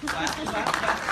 Clap, clap, clap.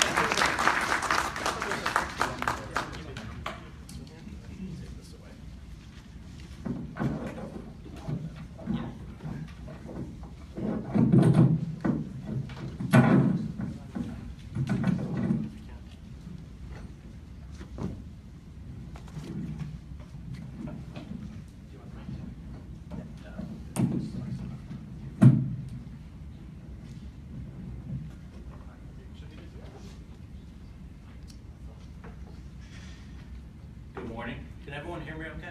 Good morning. Can everyone hear me okay?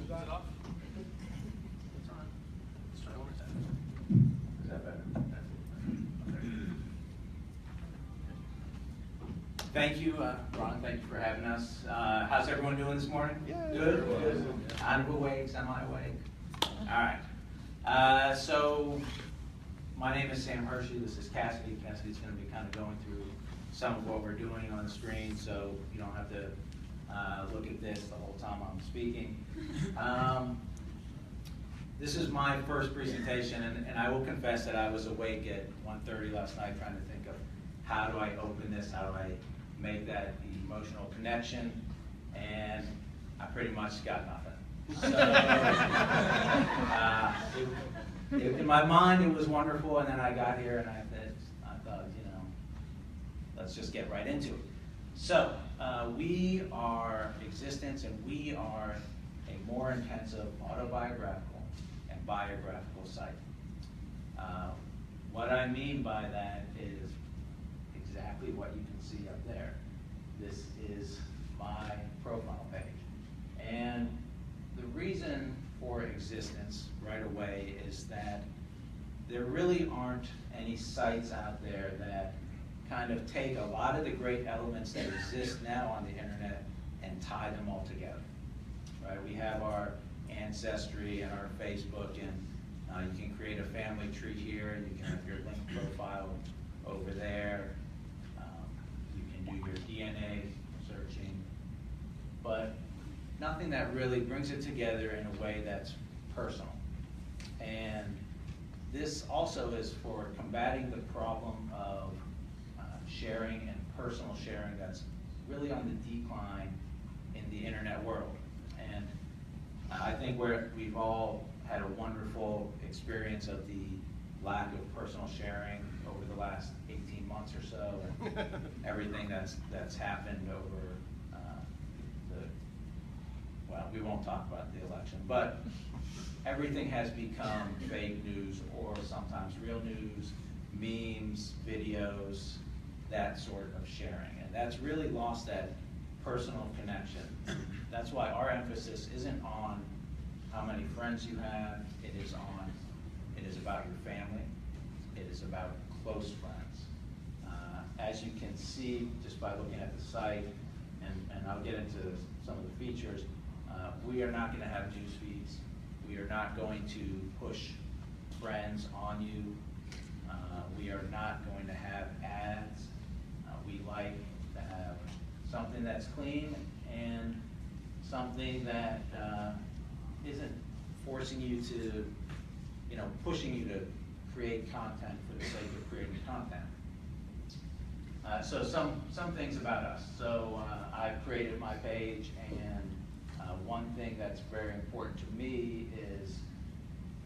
Is it off? It's on. Let's try one more time. Is that better? Thank you, Ron. Thank you for having us. How's everyone doing this morning? Good? Good. Out of awake, semi-awake. All right. So my name is Sam Hershey. This is Cassidy. Cassidy's going to be kind of going through some of what we're doing on the screen, so you don't have to look at this the whole time I'm speaking. This is my first presentation, and I will confess that I was awake at 1:30 last night trying to think of how do I open this, how do I make that emotional connection, and I pretty much got nothing. So, in my mind it was wonderful, and then I got here and I thought, let's just get right into it. So, we are Xistance, and we are a more intensive autobiographical and biographical site. What I mean by that is exactly what you can see up there. This is my profile page. And the reason for Xistance right away is that there really aren't any sites out there that kind of take a lot of the great elements that exist now on the internet and tie them all together. Right? We have our ancestry and our Facebook, and you can create a family tree here, and you can have your link profile over there. You can do your DNA searching, but nothing that really brings it together in a way that's personal. And this also is for combating the problem of sharing and personal sharing that's really on the decline in the internet world. And I think we've all had a wonderful experience of the lack of personal sharing over the last 18 months or so, and everything that's happened over well, we won't talk about the election, but everything has become fake news or sometimes real news, memes, videos, that sort of sharing. And that's really lost that personal connection. That's why our emphasis isn't on how many friends you have, it is about your family, it is about close friends. As you can see just by looking at the site, and I'll get into some of the features, we are not going to have news feeds. We are not going to push friends on you. We are not going to have ads. We like to have something that's clean and something that isn't forcing you to, pushing you to create content for the sake of creating content. So some things about us. So I've created my page, and one thing that's very important to me is,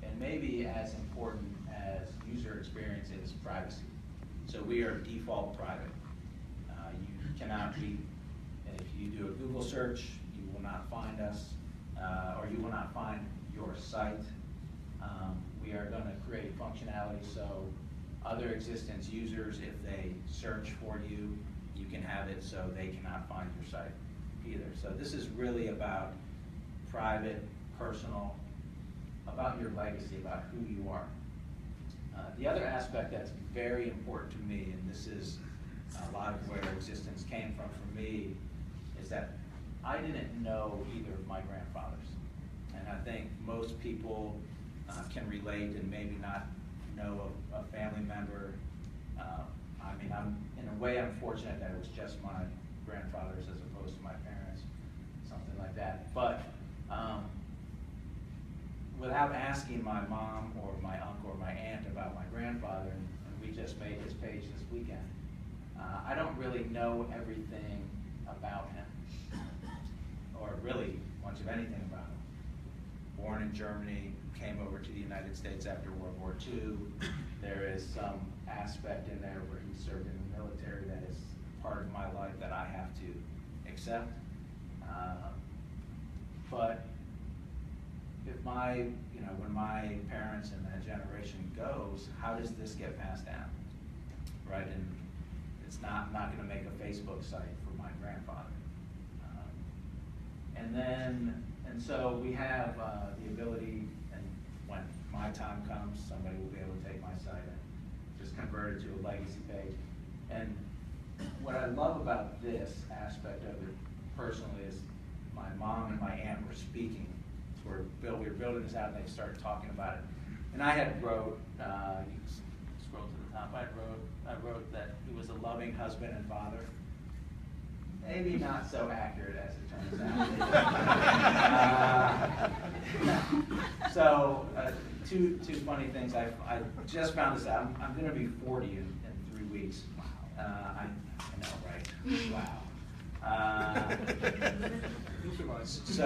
and maybe as important as user experience, is privacy. So we are default private. You cannot be, if you do a Google search, you will not find us, or you will not find your site. We are going to create functionality so other Xistance users, if they search for you, you can have it so they cannot find your site either. So this is really about private, personal, about your legacy, about who you are. The other aspect that's very important to me, and this is a lot of where Xistance came from for me, is that I didn't know either of my grandfathers. And I think most people can relate and maybe not know a family member. In a way, I'm fortunate that it was just my grandfathers as opposed to my parents, something like that. But without asking my mom or my uncle or my aunt about my grandfather, and we he just made his page this weekend. I don't really know everything about him, or really much of anything about him. Born in Germany, came over to the United States after World War II. There is some aspect in there where he served in the military that is part of my life that I have to accept. But if when my parents and that generation goes, how does this get passed down, right? And it's not going to make a Facebook site for my grandfather. And so we have the ability, and when my time comes, somebody will be able to take my site and just convert it to a legacy page. And what I love about this aspect of it personally is my mom and my aunt were speaking. We were building this out, and they started talking about it. And I had wrote, you can scroll to the top, I wrote that he was a loving husband and father. Maybe not so accurate as it turns out. So, two funny things. I just found this out. I'm going to be 40 in 3 weeks. I know, right? Wow. So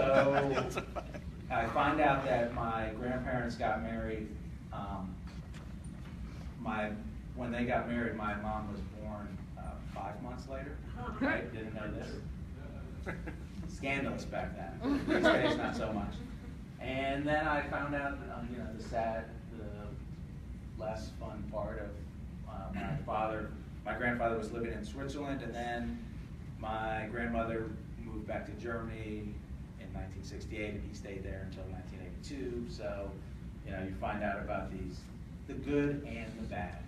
I find out that my grandparents got married. When they got married, my mom was born 5 months later. Right? Didn't know this. Scandalous back then. These days, not so much. And then I found out, the less fun part of my grandfather was living in Switzerland, and then my grandmother moved back to Germany in 1968, and he stayed there until 1982. So, you find out about the good and the bad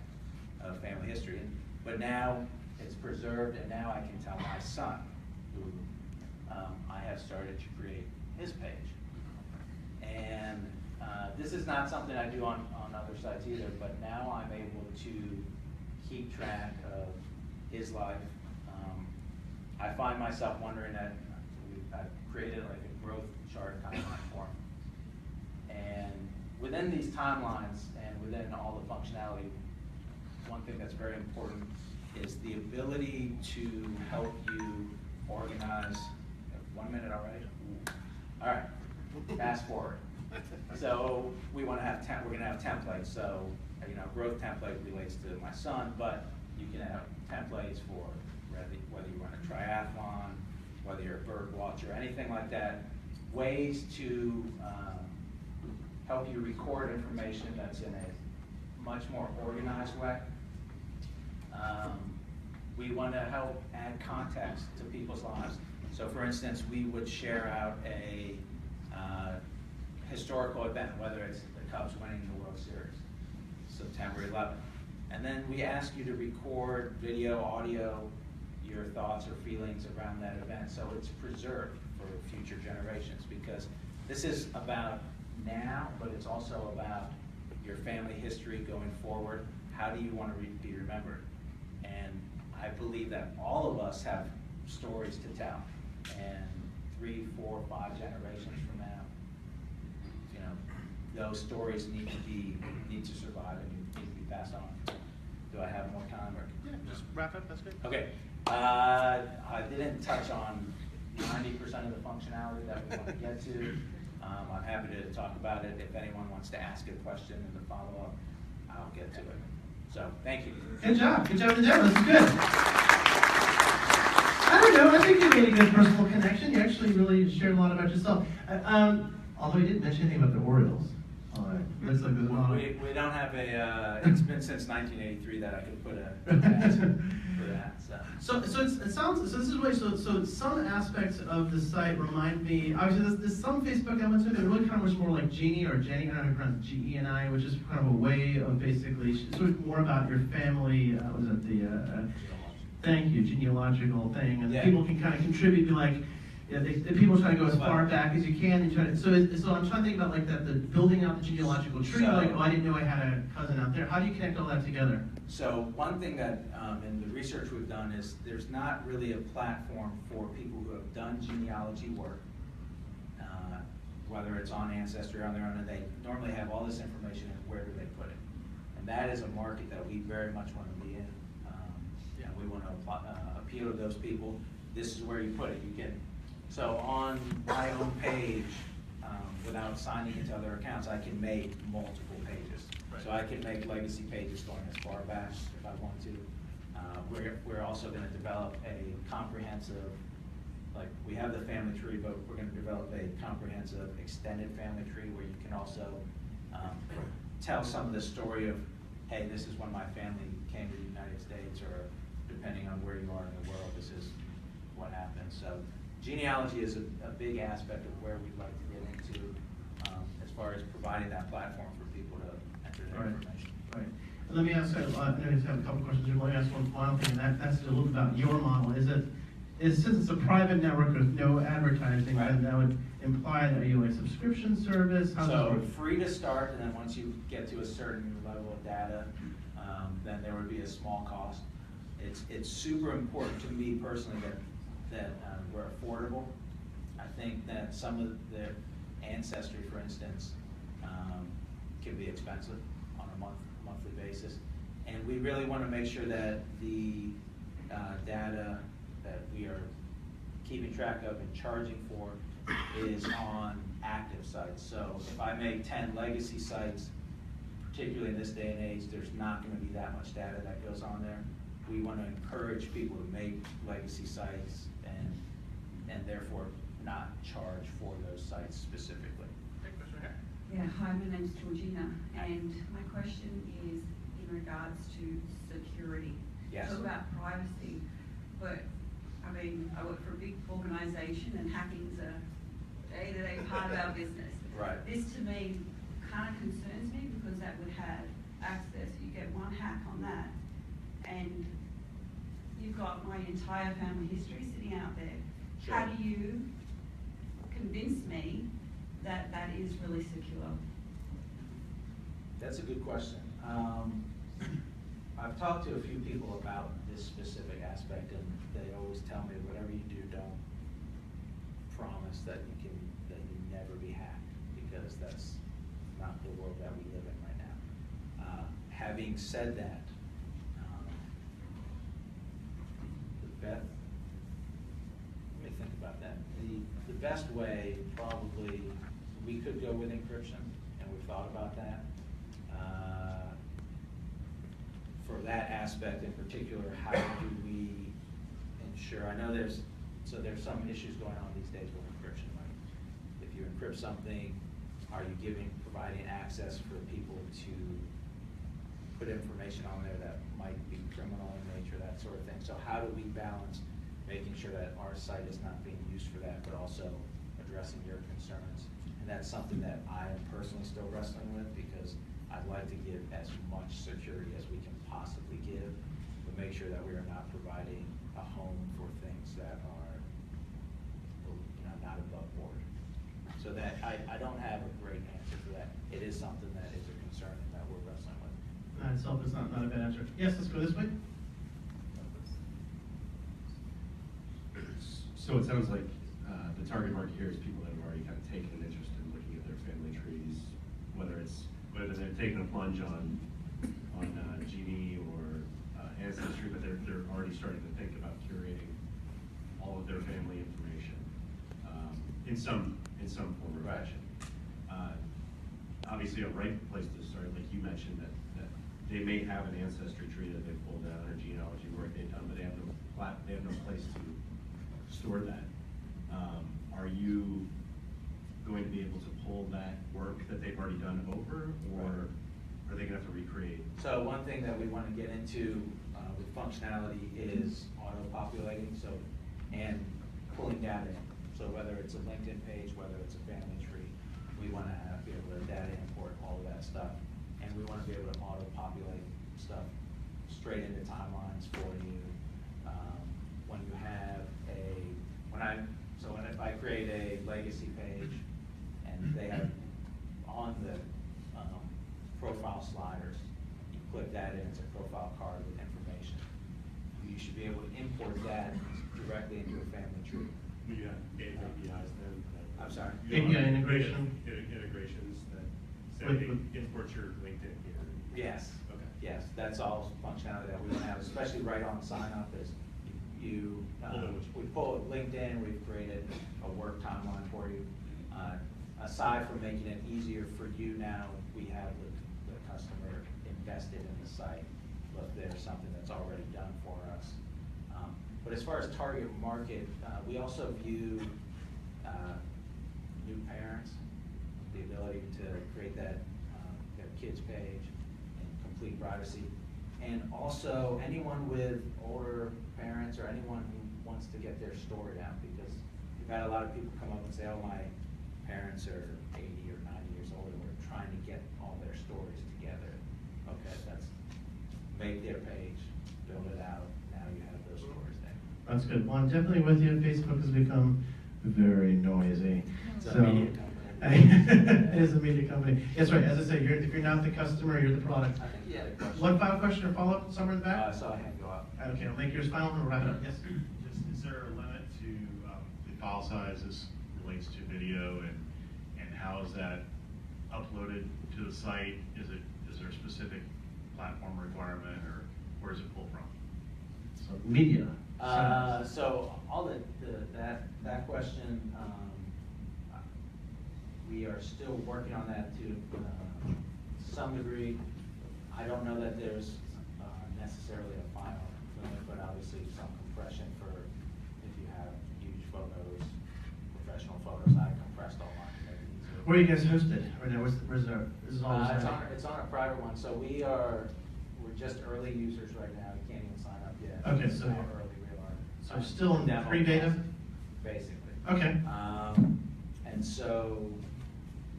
of family history. But now it's preserved, and now I can tell my son, who I have started to create his page. And this is not something I do on other sites either, but now I'm able to keep track of his life. I find myself wondering that I've created like a growth chart timeline for him. And within these timelines and within all the functionality, one thing that's very important is the ability to help you organize. 1 minute already? All right, fast forward. So we're going to have templates. So growth template relates to my son, but you can have templates for whether you run a triathlon, whether you're a bird watcher, anything like that. Ways to help you record information that's in a much more organized way. We want to help add context to people's lives. So for instance, we would share out a historical event, whether it's the Cubs winning the World Series, September 11th. And then we ask you to record video, audio, your thoughts or feelings around that event, so it's preserved for future generations, because this is about now, but it's also about your family history going forward. How do you want to be remembered? And I believe that all of us have stories to tell, and 3, 4, 5 generations from now, those stories need to survive and need to be passed on. Do I have more time? Or? Yeah, just wrap up, that's good. Okay. I didn't touch on 90% of the functionality that we want to get to. I'm happy to talk about it. If anyone wants to ask a question in the follow-up, I'll get to it. So, thank you. Good job. Good job, Endeavor. This is good. I don't know. I think you made a good personal connection. You actually really shared a lot about yourself. Although you didn't mention anything about the Orioles. That's a good one. We don't have it's been since 1983 that I could put a ad for that. So some aspects of the site remind me, obviously there's some Facebook elements of it, it really kind of was more like Genie or Jenny, I don't know how to pronounce G-E-N-I, which is kind of a way of basically, sort of more about your family, was it the, thank you, genealogical thing, and people can kind of contribute, be like, people try to go as far back as you can, and try to, so I'm trying to think about like that, the building out the genealogical tree, like, oh, I didn't know I had a cousin out there. How do you connect all that together? So one thing that in the research we've done is there's not really a platform for people who have done genealogy work, whether it's on Ancestry or on their own, and they normally have all this information, and where do they put it? And that is a market that we very much want to be in. And we want to appeal to those people. This is where you put it. You can, so on my own page, without signing into other accounts, I can make multiple pages. Right. So I can make legacy pages going as far back if I want to. We're also going to develop a comprehensive, like we have the family tree, but we're going to develop a comprehensive extended family tree where you can also tell some of the story of, hey, this is when my family came to the United States, or depending on where you are in the world, this is what happened. So genealogy is a big aspect of where we'd like to get into as far as providing that platform for people to enter their information. Right. And let me ask, I know you have a couple questions here, let me ask one final thing, and that's a little bit about your model. Since it's a private network with no advertising, Right. then that would imply that you a subscription service? How does it So work? free to start, and then once you get to a certain level of data, then there would be a small cost. It's super important to me personally that we're affordable. I think that some of the ancestry, for instance, can be expensive on a monthly basis, and we really want to make sure that the data that we are keeping track of and charging for is on active sites. So if I make 10 legacy sites, particularly in this day and age, there's not going to be that much data that goes on there. We want to encourage people to make legacy sites and therefore not charge for those sites specifically. Yeah, hi, my name's Georgina, and my question is in regards to security. Yes. Talk about privacy, but I mean, I work for a big organization and hacking's a day-to-day part of our business. Right. This to me kind of concerns me because that would have access, you get one hack on that, and you've got my entire family history sitting out there. Sure. How do you convince me that that is really secure? That's a good question. I've talked to a few people about this specific aspect, and they always tell me, whatever you do, don't promise that you never be hacked, because that's not the world that we live in right now. Having said that, let me think about that. The best way, probably, we could go with encryption, and we've thought about that. For that aspect in particular, how do we ensure, I know there's some issues going on these days with encryption. Like if you encrypt something, are you providing access for people to put information on there that might be criminal in nature, that sort of thing. So how do we balance making sure that our site is not being used for that, but also addressing your concerns? And that's something that I am personally still wrestling with, because I'd like to give as much security as we can possibly give, but make sure that we are not providing a home for things that are, not above board. So that I don't have a great answer for that. It is something that is a concern and that we're wrestling with. That itself is not a bad answer. Yes, let's go this way. So it sounds like the target market here is people that have already kind of taken an interest in looking at their family trees, whether they're taking a plunge on Genie or Ancestry, but they're already starting to think about curating all of their family information in some form or fashion. Obviously, a right place to start, like you mentioned, that they may have an ancestry tree that they pulled out, or genealogy work they've done, but they have no place to store that. Are you going to be able to pull that work that they've already done over, or are they going to have to recreate? So one thing that we want to get into with functionality is auto-populating, and pulling data in. So whether it's a LinkedIn page, whether it's a family tree, we want to be able to data import all of that stuff, and we want to be able to auto-populate stuff straight into timelines for you. When you have if I create a legacy page and they have on the profile sliders, you click that in, it's a profile card with information. You should be able to import that directly into a family tree. You have APIs then? I'm sorry? API integration. Integrations that say, With- import your LinkedIn here. Yes. Okay. Yes, that's all functionality that we want to have, especially right on sign up is we pull LinkedIn, we've created a work timeline for you. Aside from making it easier for you now, we have the customer invested in the site. Look, there's something that's already done for us. But as far as target market, we also view new parents, the ability to create that their kids page in complete privacy. And also anyone with older parents or anyone who wants to get their story out, because we've had a lot of people come up and say, oh, my parents are 80 or 90 years old and we're trying to get all their stories together. Okay, that's make their page, build it out, now you have those stories there. That's good. Well, I'm definitely with you. Facebook has become very noisy. It's a media company. It is a media company. That's right. As I say, if you're not the customer, you're the product. I think you had a question. One final question or follow-up, somewhere in the back? I saw a hand go up. Okay, I'll make yours final and we'll wrap it up. Yes? Just, is there a limit to the file size as relates to video, and how is that uploaded to the site? Is there a specific platform requirement, or where does it pull from? So media. So all that question, we are still working on that to some degree. I don't know that there's necessarily a final limit, but obviously some compression for if you have huge photos, professional photos, I compressed all mine to make it easier. Where are you guys hosted right now? Where's our, this is all It's on a private one, so we're just early users right now. You can't even sign up yet. Okay, It's so how early we are. So still in Demo pre-beta? process, basically. Okay. And so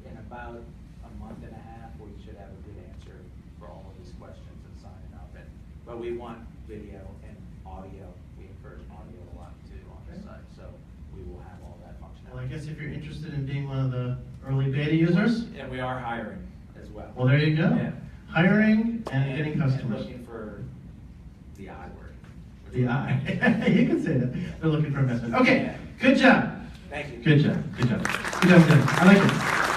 in about a month and a half, we should have a good answer for all of these questions and signing up. But we want video and audio. We encourage audio a lot too on the site, so we will have all that functionality. Well, I guess if you're interested in being one of the early beta users, And we are hiring as well. well, there you go. Yeah. Hiring and getting And customers. looking for the I word. The eye. You can say that. They're looking for investment. Okay, good job. Thank you. Good job. Good job. Good job, Tim. I like it.